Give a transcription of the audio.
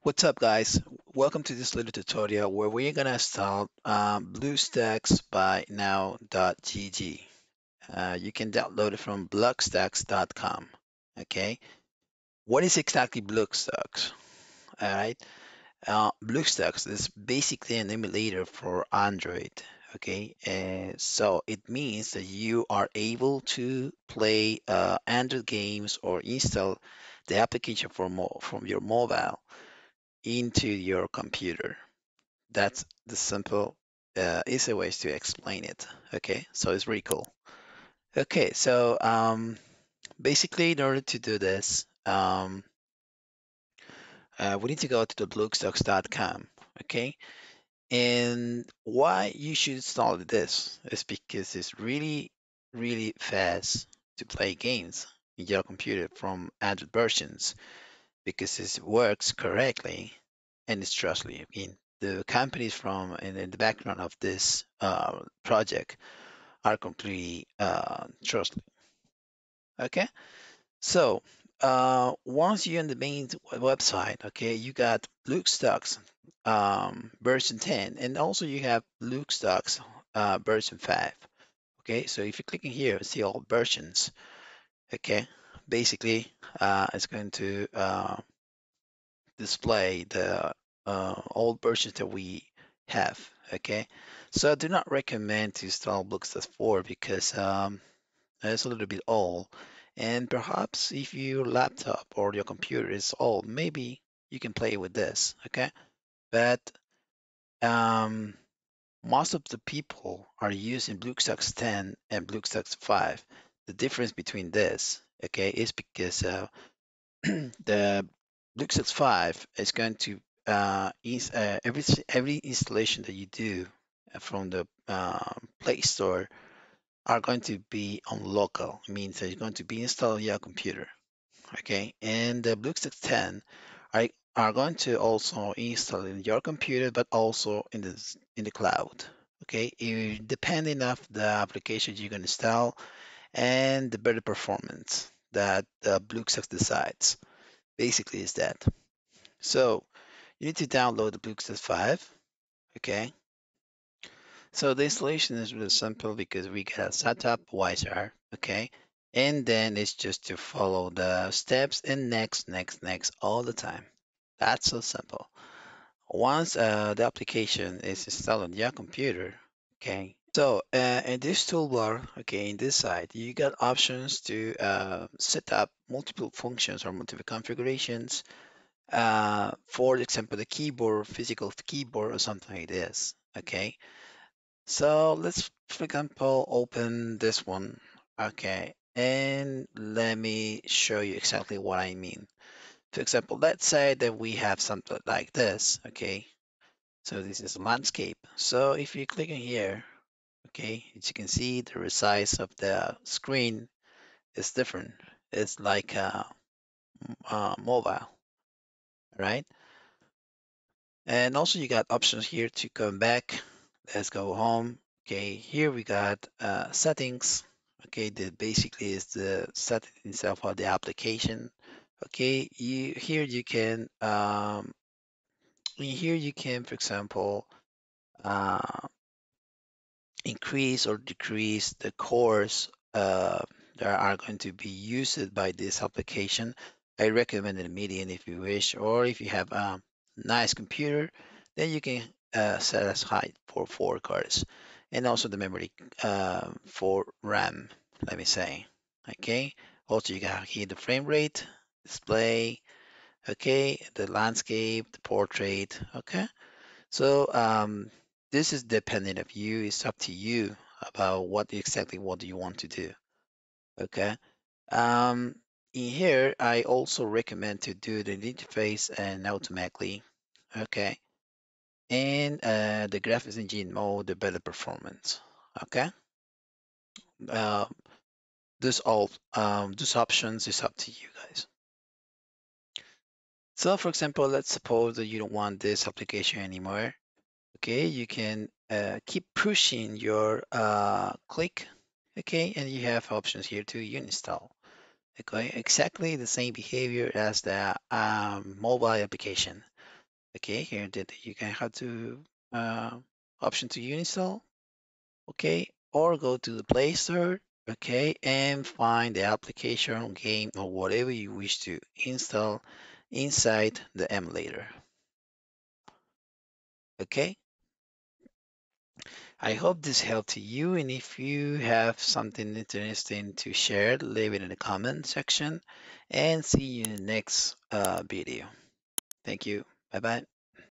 What's up, guys? Welcome to this little tutorial where we're gonna install Bluestacks by now.gg. You can download it from Bluestacks.com. Okay, what is exactly Bluestacks? All right, Bluestacks is basically an emulator for Android. Okay, and so it means that you are able to play Android games or install the application from your mobile into your computer. That's the simple, easy ways to explain it. Okay, so it's really cool. Okay, so basically, in order to do this, we need to go to the bluestocks.com. Okay, and why you should install this is because it's really, really fast to play games in your computer from Android versions because it works correctly and it's trustworthy. I mean, the companies from in the background of this project are completely trustworthy. Okay, so once you're on the main website, okay, you got BlueStacks version 10, and also you have BlueStacks version 5. Okay, so if you click in here, see all versions. Okay, basically, it's going to display the old versions that we have. Okay, so I do not recommend to install BookStars 4 because it's a little bit old, and perhaps if your laptop or your computer is old, maybe you can play with this. Okay, but um, most of the people are using BlueStacks 10 and BlueStacks 5. The difference between this, okay, is because the Bluestacks 5 is going to every installation that you do from the Play Store are going to be on local. It means that it's going to be installed on your computer. Okay, and the Bluestacks 10 are, are going to also install in your computer, but also in the cloud. Okay, depending of the applications you're going to install and the better performance that the Bluestacks decides. Basically, is that. So you need to download the Bluestacks 5. Okay. So the installation is really simple because we got setup wiser. Okay. And then it's just to follow the steps and next, next, next all the time. That's so simple. Once the application is installed on your computer, okay. So in this toolbar, okay, in this side, you got options to set up multiple functions or multiple configurations. For example, the keyboard, physical keyboard or something like this. Okay, so let's, for example, open this one. Okay, and let me show you exactly what I mean. For example, let's say that we have something like this. Okay, so this is landscape. So if you click on here, okay, as you can see, the resize of the screen is different. It's like mobile, right? And also you got options here to come back. Let's go home. Okay, here we got settings. Okay, that basically is the setting itself of the application. Okay, you here you can here you can, for example, uh, increase or decrease the cores that are going to be used by this application. I recommend a median if you wish, or if you have a nice computer, then you can set as high for 4 cores, and also the memory for RAM, let me say. Okay. Also, you got here the frame rate, display, okay, the landscape, the portrait, okay. So this is dependent of you. It's up to you about what do you want to do. Okay. Um, in here, I also recommend to do the interface and automatically. Okay. And the graphics engine mode, the better performance. Okay. Uh, these options is up to you guys. So for example, let's suppose that you don't want this application anymore. Okay, you can keep pushing your click, okay, and you have options here to uninstall. Okay, exactly the same behavior as the mobile application. Okay, here that you can have to uh, option to uninstall. Okay, or go to the Play Store. Okay, and find the application, game, or whatever you wish to install inside the emulator. Okay, I hope this helped you, and if you have something interesting to share, leave it in the comment section, and see you in the next video. Thank you. Bye bye.